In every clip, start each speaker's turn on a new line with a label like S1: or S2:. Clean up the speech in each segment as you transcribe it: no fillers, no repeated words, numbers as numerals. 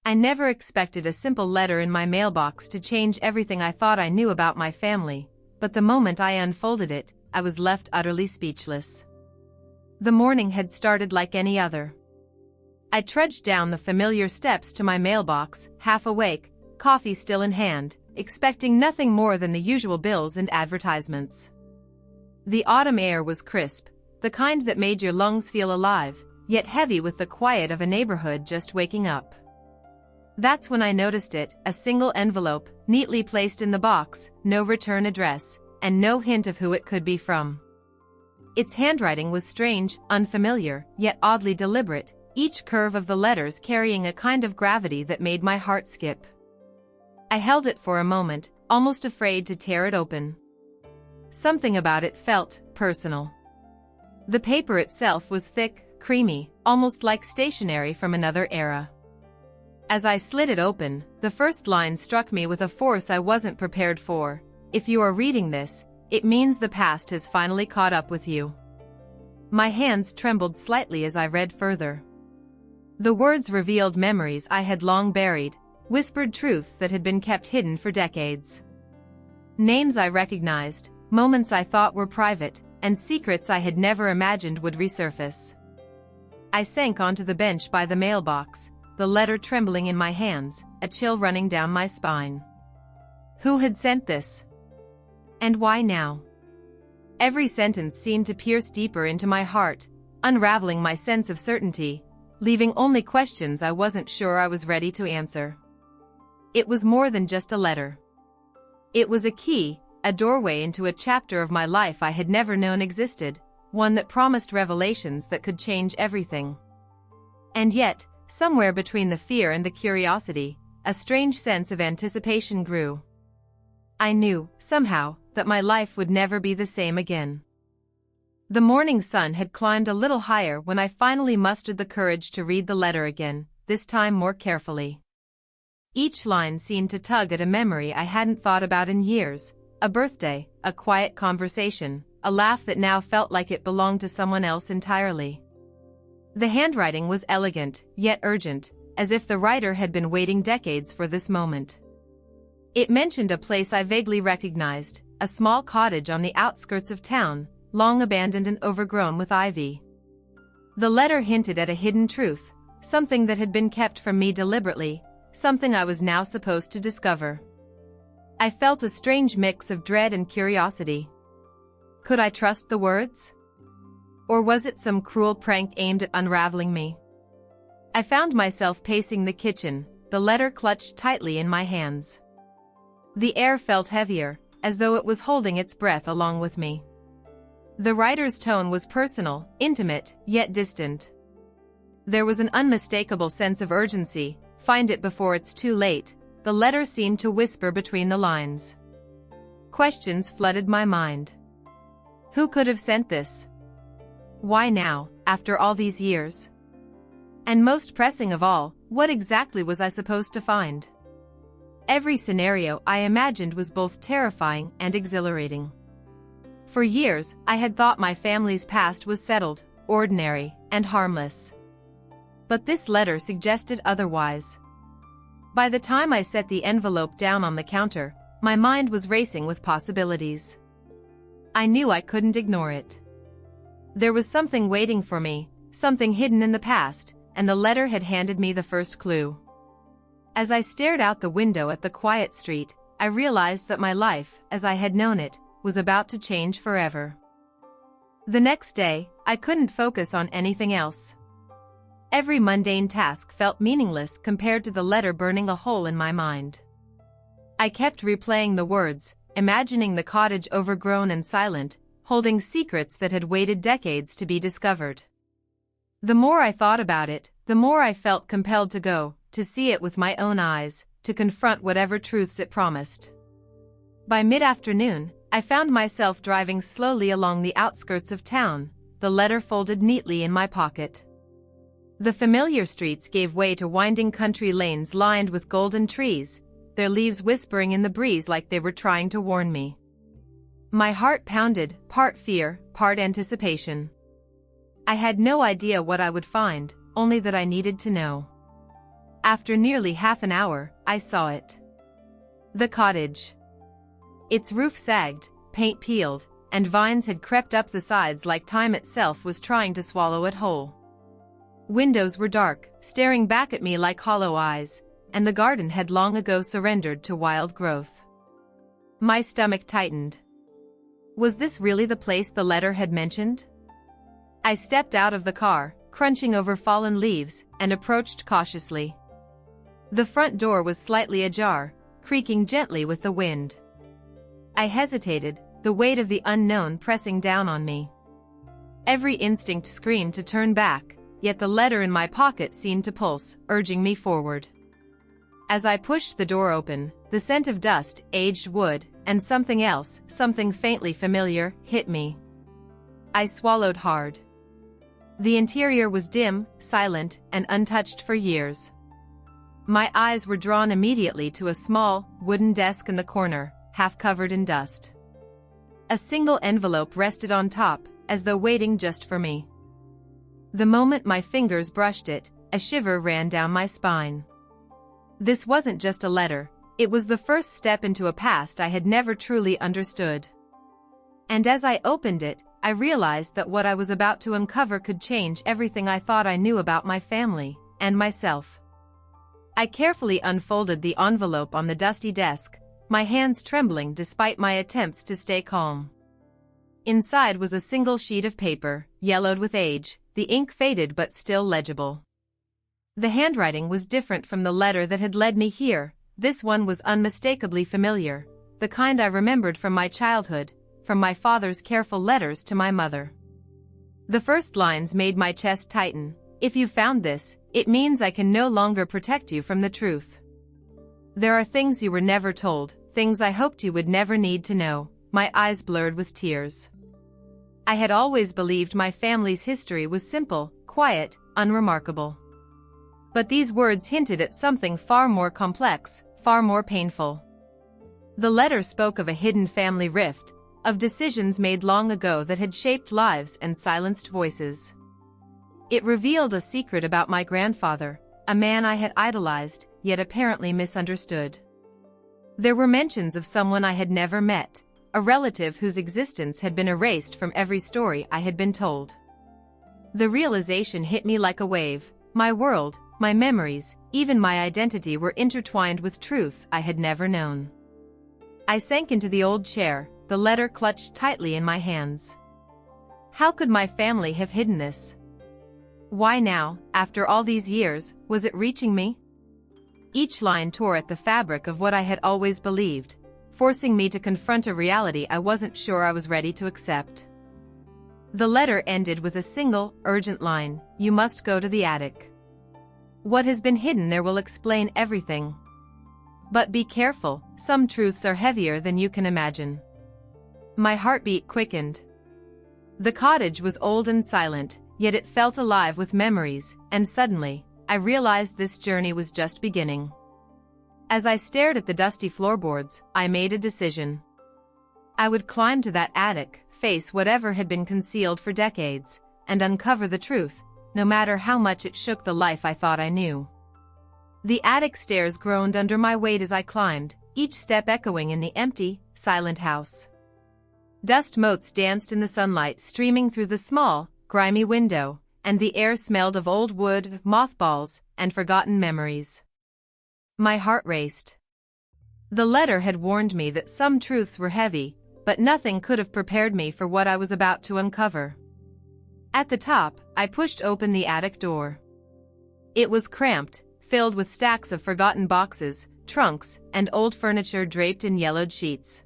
S1: I never expected a simple letter in my mailbox to change everything I thought I knew about my family, but the moment I unfolded it, I was left utterly speechless. The morning had started like any other. I trudged down the familiar steps to my mailbox, half awake, coffee still in hand, expecting nothing more than the usual bills and advertisements. The autumn air was crisp, the kind that made your lungs feel alive, yet heavy with the quiet of a neighborhood just waking up. That's when I noticed it, a single envelope, neatly placed in the box, no return address, and no hint of who it could be from. Its handwriting was strange, unfamiliar, yet oddly deliberate, each curve of the letters carrying a kind of gravity that made my heart skip. I held it for a moment, almost afraid to tear it open. Something about it felt personal. The paper itself was thick, creamy, almost like stationery from another era. As I slid it open, the first line struck me with a force I wasn't prepared for. If you are reading this, it means the past has finally caught up with you. My hands trembled slightly as I read further. The words revealed memories I had long buried, whispered truths that had been kept hidden for decades. Names I recognized, moments I thought were private, and secrets I had never imagined would resurface. I sank onto the bench by the mailbox, the letter trembling in my hands, a chill running down my spine. Who had sent this? And why now? Every sentence seemed to pierce deeper into my heart, unraveling my sense of certainty, leaving only questions I wasn't sure I was ready to answer. It was more than just a letter. It was a key, a doorway into a chapter of my life I had never known existed, one that promised revelations that could change everything. And yet, somewhere between the fear and the curiosity, a strange sense of anticipation grew. I knew, somehow, that my life would never be the same again. The morning sun had climbed a little higher when I finally mustered the courage to read the letter again, this time more carefully. Each line seemed to tug at a memory I hadn't thought about in years, a birthday, a quiet conversation, a laugh that now felt like it belonged to someone else entirely. The handwriting was elegant, yet urgent, as if the writer had been waiting decades for this moment. It mentioned a place I vaguely recognized, a small cottage on the outskirts of town, long abandoned and overgrown with ivy. The letter hinted at a hidden truth, something that had been kept from me deliberately, something I was now supposed to discover. I felt a strange mix of dread and curiosity. Could I trust the words? Or was it some cruel prank aimed at unraveling me? I found myself pacing the kitchen, the letter clutched tightly in my hands. The air felt heavier, as though it was holding its breath along with me. The writer's tone was personal, intimate, yet distant. There was an unmistakable sense of urgency, find it before it's too late, the letter seemed to whisper between the lines. Questions flooded my mind. Who could have sent this? Why now, after all these years? And most pressing of all, what exactly was I supposed to find? Every scenario I imagined was both terrifying and exhilarating. For years, I had thought my family's past was settled, ordinary, and harmless. But this letter suggested otherwise. By the time I set the envelope down on the counter, my mind was racing with possibilities. I knew I couldn't ignore it. There was something waiting for me, something hidden in the past, and the letter had handed me the first clue. As I stared out the window at the quiet street, I realized that my life, as I had known it, was about to change forever. The next day, I couldn't focus on anything else. Every mundane task felt meaningless compared to the letter burning a hole in my mind. I kept replaying the words, imagining the cottage overgrown and silent, holding secrets that had waited decades to be discovered. The more I thought about it, the more I felt compelled to go, to see it with my own eyes, to confront whatever truths it promised. By mid-afternoon, I found myself driving slowly along the outskirts of town, the letter folded neatly in my pocket. The familiar streets gave way to winding country lanes lined with golden trees, their leaves whispering in the breeze like they were trying to warn me. My heart pounded, part fear, part anticipation. I had no idea what I would find, only that I needed to know. After nearly half an hour, I saw it. The cottage. Its roof sagged, paint peeled, and vines had crept up the sides like time itself was trying to swallow it whole. Windows were dark, staring back at me like hollow eyes, and the garden had long ago surrendered to wild growth. My stomach tightened. Was this really the place the letter had mentioned? I stepped out of the car, crunching over fallen leaves, and approached cautiously. The front door was slightly ajar, creaking gently with the wind. I hesitated, the weight of the unknown pressing down on me. Every instinct screamed to turn back, yet the letter in my pocket seemed to pulse, urging me forward. As I pushed the door open, the scent of dust, aged wood, and something else, something faintly familiar, hit me. I swallowed hard. The interior was dim, silent, and untouched for years. My eyes were drawn immediately to a small, wooden desk in the corner, half covered in dust. A single envelope rested on top, as though waiting just for me. The moment my fingers brushed it, a shiver ran down my spine. This wasn't just a letter, it was the first step into a past I had never truly understood. And as I opened it, I realized that what I was about to uncover could change everything I thought I knew about my family, and myself. I carefully unfolded the envelope on the dusty desk, my hands trembling despite my attempts to stay calm. Inside was a single sheet of paper, yellowed with age, the ink faded but still legible. The handwriting was different from the letter that had led me here. This one was unmistakably familiar, the kind I remembered from my childhood, from my father's careful letters to my mother. The first lines made my chest tighten. If you found this, it means I can no longer protect you from the truth. There are things you were never told, things I hoped you would never need to know. My eyes blurred with tears. I had always believed my family's history was simple, quiet, unremarkable. But these words hinted at something far more complex, far more painful. The letter spoke of a hidden family rift, of decisions made long ago that had shaped lives and silenced voices. It revealed a secret about my grandfather, a man I had idolized, yet apparently misunderstood. There were mentions of someone I had never met, a relative whose existence had been erased from every story I had been told. The realization hit me like a wave. My world, my memories, even my identity were intertwined with truths I had never known. I sank into the old chair, the letter clutched tightly in my hands. How could my family have hidden this? Why now, after all these years, was it reaching me? Each line tore at the fabric of what I had always believed, forcing me to confront a reality I wasn't sure I was ready to accept. The letter ended with a single, urgent line: "You must go to the attic. What has been hidden there will explain everything. But be careful, some truths are heavier than you can imagine." My heartbeat quickened. The cottage was old and silent, yet it felt alive with memories, and suddenly, I realized this journey was just beginning. As I stared at the dusty floorboards, I made a decision. I would climb to that attic, face whatever had been concealed for decades, and uncover the truth, no matter how much it shook the life I thought I knew. The attic stairs groaned under my weight as I climbed, each step echoing in the empty, silent house. Dust motes danced in the sunlight streaming through the small, grimy window, and the air smelled of old wood, mothballs, and forgotten memories. My heart raced. The letter had warned me that some truths were heavy, but nothing could have prepared me for what I was about to uncover. At the top, I pushed open the attic door. It was cramped, filled with stacks of forgotten boxes, trunks, and old furniture draped in yellowed sheets.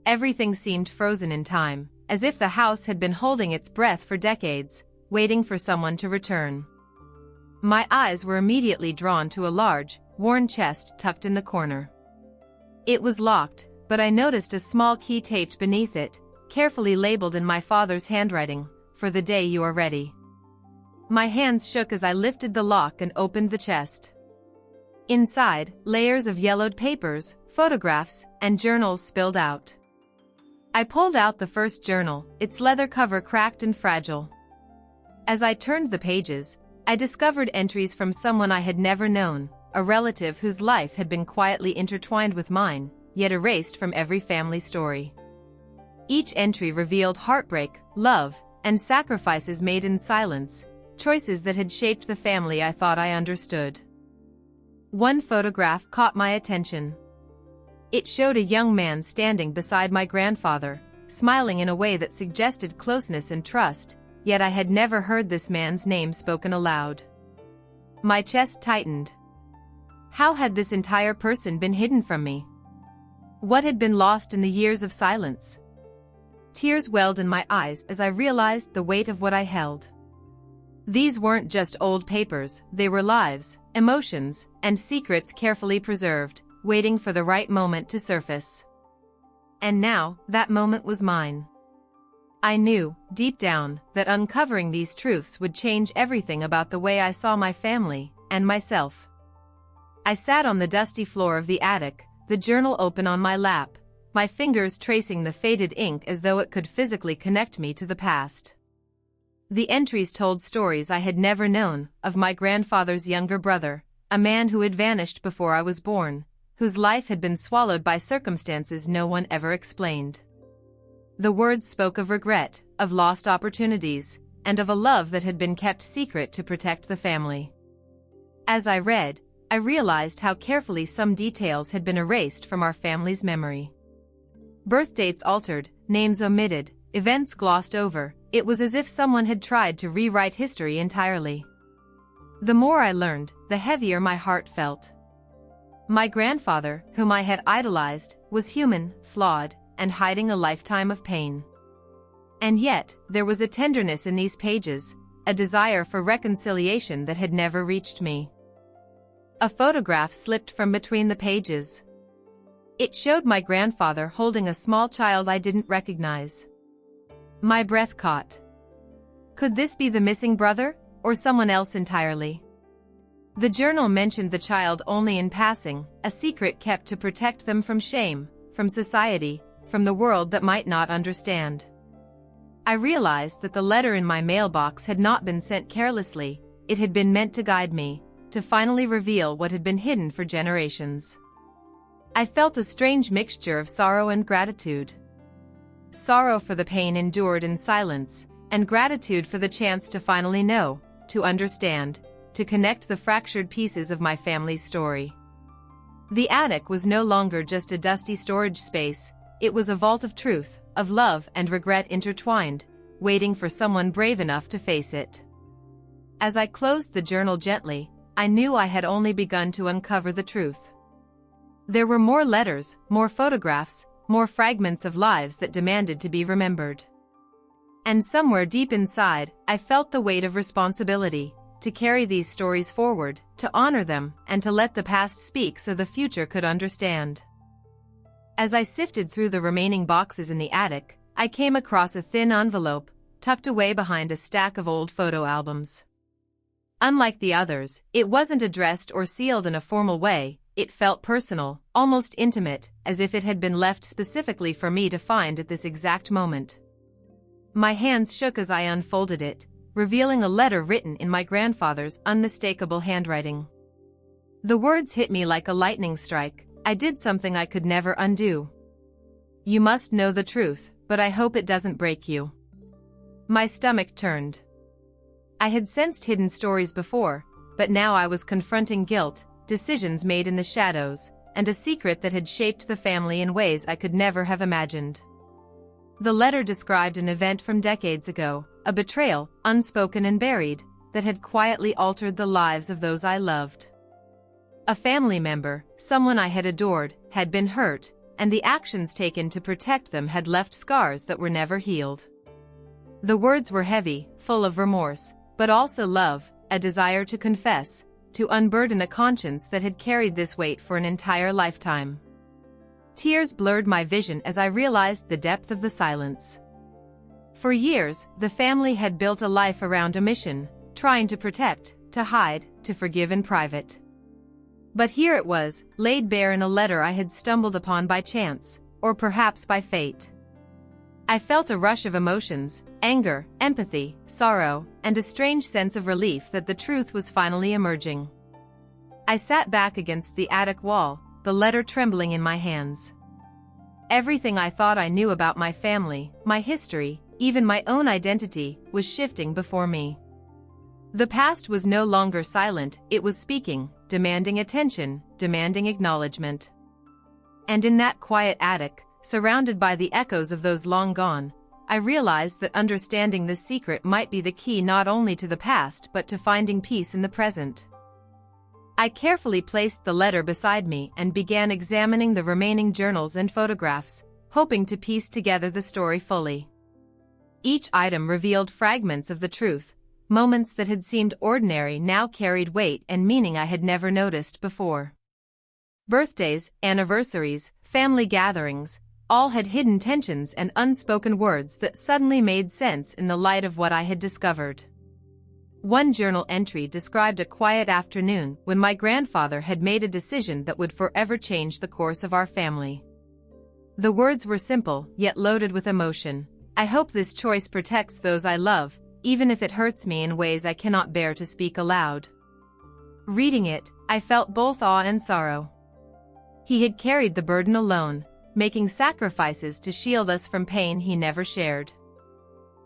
S1: Everything seemed frozen in time, as if the house had been holding its breath for decades, waiting for someone to return. My eyes were immediately drawn to a large, worn chest tucked in the corner. It was locked, but I noticed a small key taped beneath it, carefully labeled in my father's handwriting, "For the day you are ready." My hands shook as I lifted the lock and opened the chest. Inside, layers of yellowed papers, photographs, and journals spilled out. I pulled out the first journal, its leather cover cracked and fragile. As I turned the pages, I discovered entries from someone I had never known, a relative whose life had been quietly intertwined with mine, yet erased from every family story. Each entry revealed heartbreak, love, and sacrifices made in silence, choices that had shaped the family I thought I understood. One photograph caught my attention. It showed a young man standing beside my grandfather, smiling in a way that suggested closeness and trust, yet I had never heard this man's name spoken aloud. My chest tightened. How had this entire person been hidden from me? What had been lost in the years of silence? Tears welled in my eyes as I realized the weight of what I held. These weren't just old papers, they were lives, emotions, and secrets carefully preserved, waiting for the right moment to surface. And now, that moment was mine. I knew, deep down, that uncovering these truths would change everything about the way I saw my family, and myself. I sat on the dusty floor of the attic, the journal open on my lap, my fingers tracing the faded ink as though it could physically connect me to the past. The entries told stories I had never known, of my grandfather's younger brother, a man who had vanished before I was born, whose life had been swallowed by circumstances no one ever explained. The words spoke of regret, of lost opportunities, and of a love that had been kept secret to protect the family. As I read, I realized how carefully some details had been erased from our family's memory. Birth dates altered, names omitted, events glossed over. It was as if someone had tried to rewrite history entirely. The more I learned, the heavier my heart felt. My grandfather, whom I had idolized, was human, flawed, and hiding a lifetime of pain. And yet, there was a tenderness in these pages, a desire for reconciliation that had never reached me. A photograph slipped from between the pages. It showed my grandfather holding a small child I didn't recognize. My breath caught. Could this be the missing brother, or someone else entirely? The journal mentioned the child only in passing, a secret kept to protect them from shame, from society, from the world that might not understand. I realized that the letter in my mailbox had not been sent carelessly, it had been meant to guide me, to finally reveal what had been hidden for generations. I felt a strange mixture of sorrow and gratitude. Sorrow for the pain endured in silence, and gratitude for the chance to finally know, to understand, to connect the fractured pieces of my family's story. The attic was no longer just a dusty storage space, it was a vault of truth, of love and regret intertwined, waiting for someone brave enough to face it. As I closed the journal gently, I knew I had only begun to uncover the truth. There were more letters, more photographs, more fragments of lives that demanded to be remembered. And somewhere deep inside, I felt the weight of responsibility, to carry these stories forward, to honor them, and to let the past speak so the future could understand. As I sifted through the remaining boxes in the attic, I came across a thin envelope, tucked away behind a stack of old photo albums. Unlike the others, it wasn't addressed or sealed in a formal way. It felt personal, almost intimate, as if it had been left specifically for me to find at this exact moment. My hands shook as I unfolded it, revealing a letter written in my grandfather's unmistakable handwriting. The words hit me like a lightning strike. I did something I could never undo. You must know the truth, but I hope it doesn't break you. My stomach turned. I had sensed hidden stories before, but now I was confronting guilt, decisions made in the shadows, and a secret that had shaped the family in ways I could never have imagined. The letter described an event from decades ago, a betrayal, unspoken and buried, that had quietly altered the lives of those I loved. A family member, someone I had adored, had been hurt, and the actions taken to protect them had left scars that were never healed. The words were heavy, full of remorse, but also love, a desire to confess, to unburden a conscience that had carried this weight for an entire lifetime. Tears blurred my vision as I realized the depth of the silence. For years, the family had built a life around a mission, trying to protect, to hide, to forgive in private. But here it was, laid bare in a letter I had stumbled upon by chance, or perhaps by fate. I felt a rush of emotions, anger, empathy, sorrow, and a strange sense of relief that the truth was finally emerging. I sat back against the attic wall, the letter trembling in my hands. Everything I thought I knew about my family, my history, even my own identity, was shifting before me. The past was no longer silent, it was speaking, demanding attention, demanding acknowledgement. And in that quiet attic, surrounded by the echoes of those long gone, I realized that understanding this secret might be the key not only to the past but to finding peace in the present. I carefully placed the letter beside me and began examining the remaining journals and photographs, hoping to piece together the story fully. Each item revealed fragments of the truth, moments that had seemed ordinary now carried weight and meaning I had never noticed before. Birthdays, anniversaries, family gatherings, all had hidden tensions and unspoken words that suddenly made sense in the light of what I had discovered. One journal entry described a quiet afternoon when my grandfather had made a decision that would forever change the course of our family. The words were simple, yet loaded with emotion. I hope this choice protects those I love, even if it hurts me in ways I cannot bear to speak aloud. Reading it, I felt both awe and sorrow. He had carried the burden alone, making sacrifices to shield us from pain he never shared.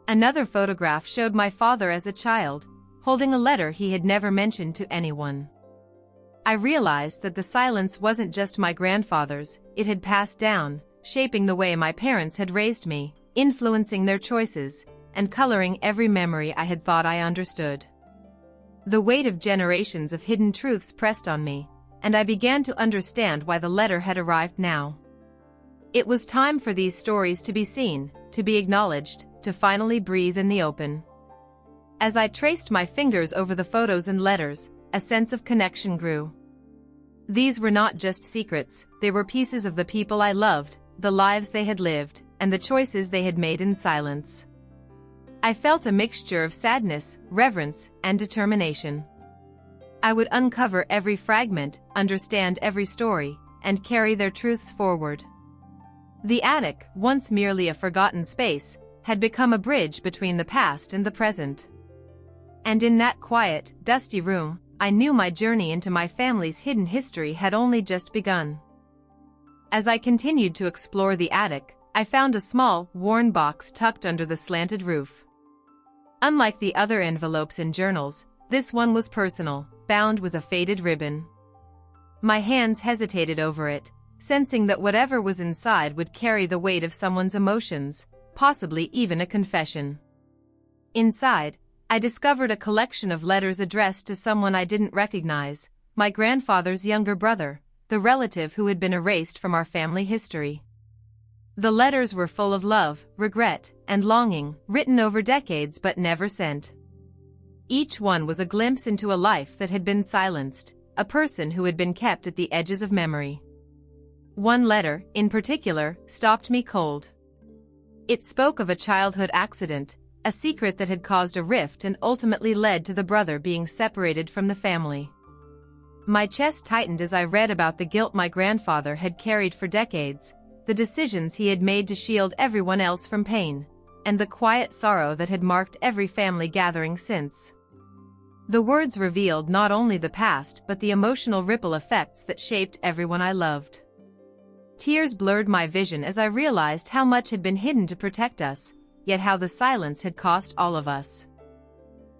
S1: Another photograph showed my father as a child, holding a letter he had never mentioned to anyone. I realized that the silence wasn't just my grandfather's, it had passed down, shaping the way my parents had raised me, influencing their choices, and coloring every memory I had thought I understood. The weight of generations of hidden truths pressed on me, and I began to understand why the letter had arrived now. It was time for these stories to be seen, to be acknowledged, to finally breathe in the open. As I traced my fingers over the photos and letters, a sense of connection grew. These were not just secrets, they were pieces of the people I loved, the lives they had lived, and the choices they had made in silence. I felt a mixture of sadness, reverence, and determination. I would uncover every fragment, understand every story, and carry their truths forward. The attic, once merely a forgotten space, had become a bridge between the past and the present. And in that quiet, dusty room, I knew my journey into my family's hidden history had only just begun. As I continued to explore the attic, I found a small, worn box tucked under the slanted roof. Unlike the other envelopes and journals, this one was personal, bound with a faded ribbon. My hands hesitated over it, sensing that whatever was inside would carry the weight of someone's emotions, possibly even a confession. Inside, I discovered a collection of letters addressed to someone I didn't recognize, my grandfather's younger brother, the relative who had been erased from our family history. The letters were full of love, regret, and longing, written over decades but never sent. Each one was a glimpse into a life that had been silenced, a person who had been kept at the edges of memory. One letter, in particular, stopped me cold. It spoke of a childhood accident, a secret that had caused a rift and ultimately led to the brother being separated from the family. My chest tightened as I read about the guilt my grandfather had carried for decades, the decisions he had made to shield everyone else from pain, and the quiet sorrow that had marked every family gathering since. The words revealed not only the past but the emotional ripple effects that shaped everyone I loved. Tears blurred my vision as I realized how much had been hidden to protect us, yet how the silence had cost all of us.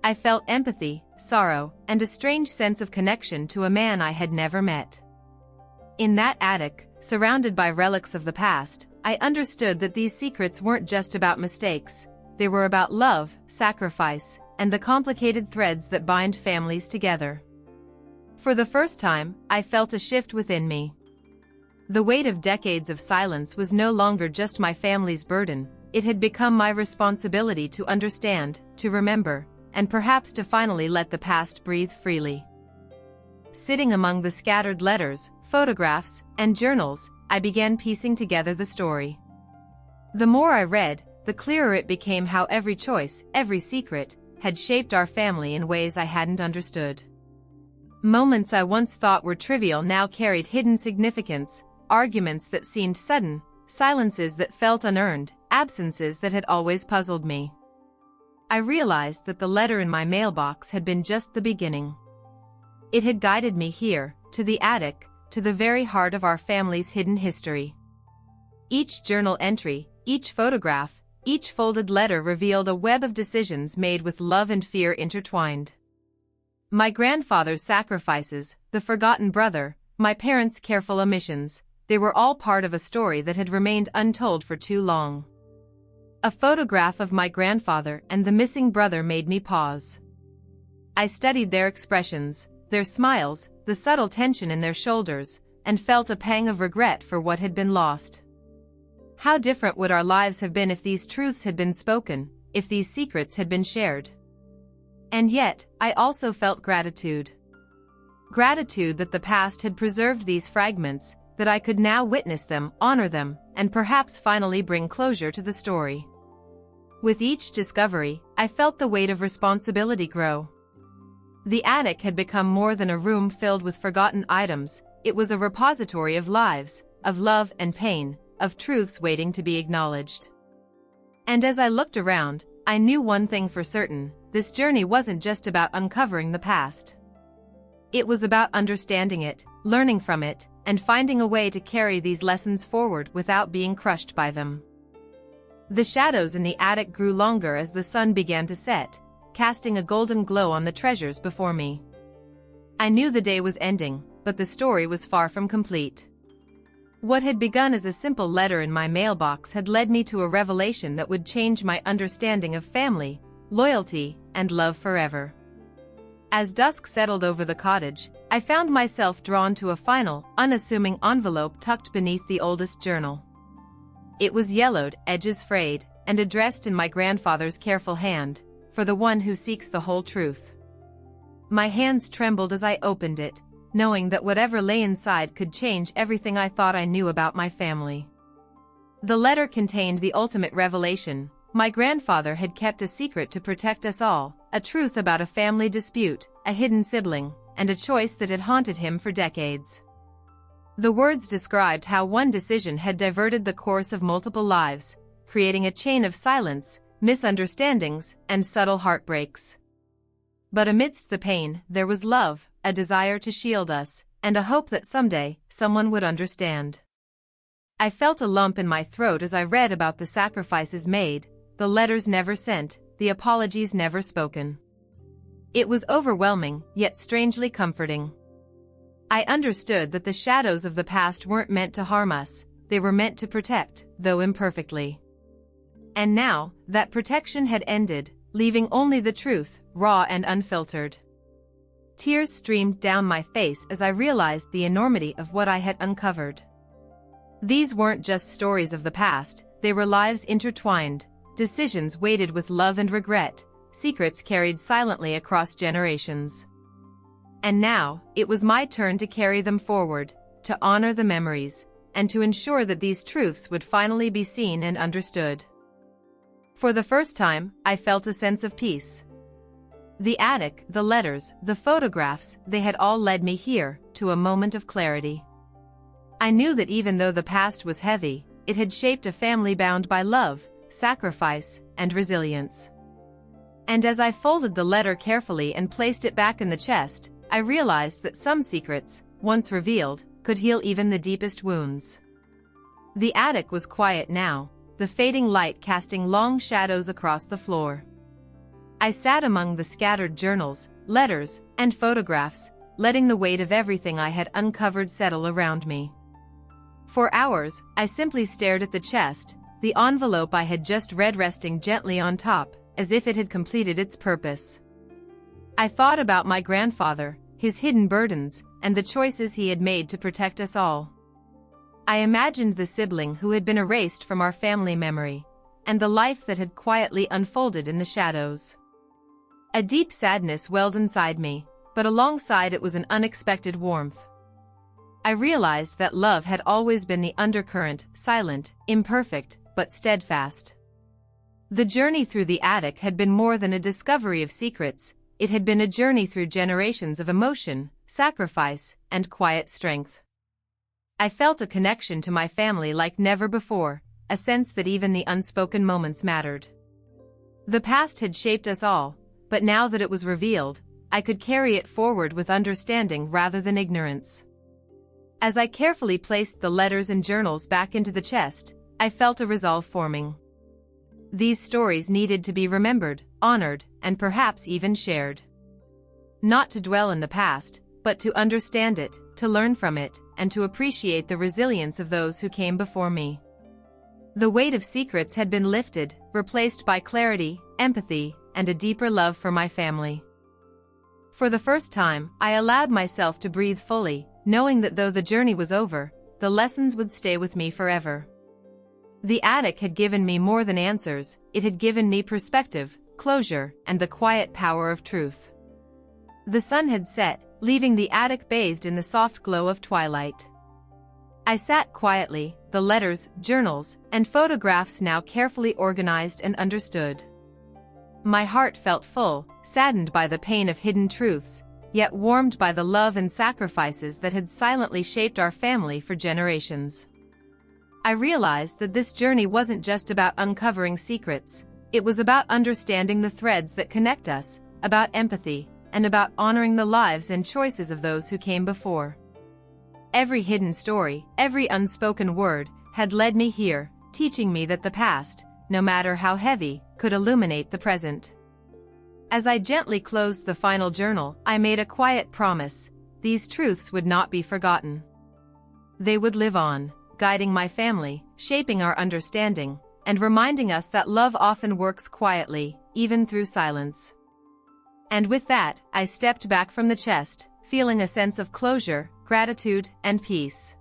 S1: I felt empathy, sorrow, and a strange sense of connection to a man I had never met. In that attic, surrounded by relics of the past, I understood that these secrets weren't just about mistakes, they were about love, sacrifice, and the complicated threads that bind families together. For the first time, I felt a shift within me. The weight of decades of silence was no longer just my family's burden, it had become my responsibility to understand, to remember, and perhaps to finally let the past breathe freely. Sitting among the scattered letters, photographs, and journals, I began piecing together the story. The more I read, the clearer it became how every choice, every secret, had shaped our family in ways I hadn't understood. Moments I once thought were trivial now carried hidden significance, arguments that seemed sudden, silences that felt unearned, absences that had always puzzled me. I realized that the letter in my mailbox had been just the beginning. It had guided me here, to the attic, to the very heart of our family's hidden history. Each journal entry, each photograph, each folded letter revealed a web of decisions made with love and fear intertwined. My grandfather's sacrifices, the forgotten brother, my parents' careful omissions, they were all part of a story that had remained untold for too long. A photograph of my grandfather and the missing brother made me pause. I studied their expressions, their smiles, the subtle tension in their shoulders, and felt a pang of regret for what had been lost. How different would our lives have been if these truths had been spoken, if these secrets had been shared? And yet, I also felt gratitude. Gratitude that the past had preserved these fragments, that I could now witness them, honor them, and perhaps finally bring closure to the story. With each discovery, I felt the weight of responsibility grow. The attic had become more than a room filled with forgotten items, it was a repository of lives, of love and pain, of truths waiting to be acknowledged. And as I looked around, I knew one thing for certain: this journey wasn't just about uncovering the past. It was about understanding it, learning from it, and finding a way to carry these lessons forward without being crushed by them. The shadows in the attic grew longer as the sun began to set, casting a golden glow on the treasures before me. I knew the day was ending, but the story was far from complete. What had begun as a simple letter in my mailbox had led me to a revelation that would change my understanding of family, loyalty, and love forever. As dusk settled over the cottage, I found myself drawn to a final, unassuming envelope tucked beneath the oldest journal. It was yellowed, edges frayed, and addressed in my grandfather's careful hand, for the one who seeks the whole truth. My hands trembled as I opened it, knowing that whatever lay inside could change everything I thought I knew about my family. The letter contained the ultimate revelation: my grandfather had kept a secret to protect us all, a truth about a family dispute, a hidden sibling, and a choice that had haunted him for decades. The words described how one decision had diverted the course of multiple lives, creating a chain of silence, misunderstandings, and subtle heartbreaks. But amidst the pain, there was love, a desire to shield us, and a hope that someday, someone would understand. I felt a lump in my throat as I read about the sacrifices made, the letters never sent, the apologies never spoken. It was overwhelming, yet strangely comforting. I understood that the shadows of the past weren't meant to harm us, they were meant to protect, though imperfectly. And now, that protection had ended, leaving only the truth, raw and unfiltered. Tears streamed down my face as I realized the enormity of what I had uncovered. These weren't just stories of the past, they were lives intertwined, decisions weighted with love and regret, secrets carried silently across generations. And now, it was my turn to carry them forward, to honor the memories, and to ensure that these truths would finally be seen and understood. For the first time, I felt a sense of peace. The attic, the letters, the photographs, they had all led me here, to a moment of clarity. I knew that even though the past was heavy, it had shaped a family bound by love, sacrifice, and resilience. And as I folded the letter carefully and placed it back in the chest, I realized that some secrets, once revealed, could heal even the deepest wounds. The attic was quiet now, the fading light casting long shadows across the floor. I sat among the scattered journals, letters, and photographs, letting the weight of everything I had uncovered settle around me. For hours, I simply stared at the chest, the envelope I had just read resting gently on top, as if it had completed its purpose. I thought about my grandfather, his hidden burdens, and the choices he had made to protect us all. I imagined the sibling who had been erased from our family memory, and the life that had quietly unfolded in the shadows. A deep sadness welled inside me, but alongside it was an unexpected warmth. I realized that love had always been the undercurrent, silent, imperfect, but steadfast. The journey through the attic had been more than a discovery of secrets, it had been a journey through generations of emotion, sacrifice, and quiet strength. I felt a connection to my family like never before, a sense that even the unspoken moments mattered. The past had shaped us all, but now that it was revealed, I could carry it forward with understanding rather than ignorance. As I carefully placed the letters and journals back into the chest, I felt a resolve forming. These stories needed to be remembered, honored, and perhaps even shared. Not to dwell in the past, but to understand it, to learn from it, and to appreciate the resilience of those who came before me. The weight of secrets had been lifted, replaced by clarity, empathy, and a deeper love for my family. For the first time, I allowed myself to breathe fully, knowing that though the journey was over, the lessons would stay with me forever. The attic had given me more than answers, it had given me perspective, closure, and the quiet power of truth. The sun had set, leaving the attic bathed in the soft glow of twilight. I sat quietly, the letters, journals, and photographs now carefully organized and understood. My heart felt full, saddened by the pain of hidden truths, yet warmed by the love and sacrifices that had silently shaped our family for generations. I realized that this journey wasn't just about uncovering secrets, it was about understanding the threads that connect us, about empathy, and about honoring the lives and choices of those who came before. Every hidden story, every unspoken word, had led me here, teaching me that the past, no matter how heavy, could illuminate the present. As I gently closed the final journal, I made a quiet promise: these truths would not be forgotten. They would live on, guiding my family, shaping our understanding, and reminding us that love often works quietly, even through silence. And with that, I stepped back from the chest, feeling a sense of closure, gratitude, and peace.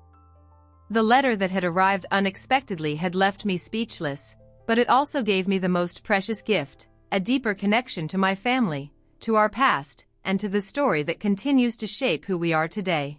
S1: The letter that had arrived unexpectedly had left me speechless, but it also gave me the most precious gift: a deeper connection to my family, to our past, and to the story that continues to shape who we are today.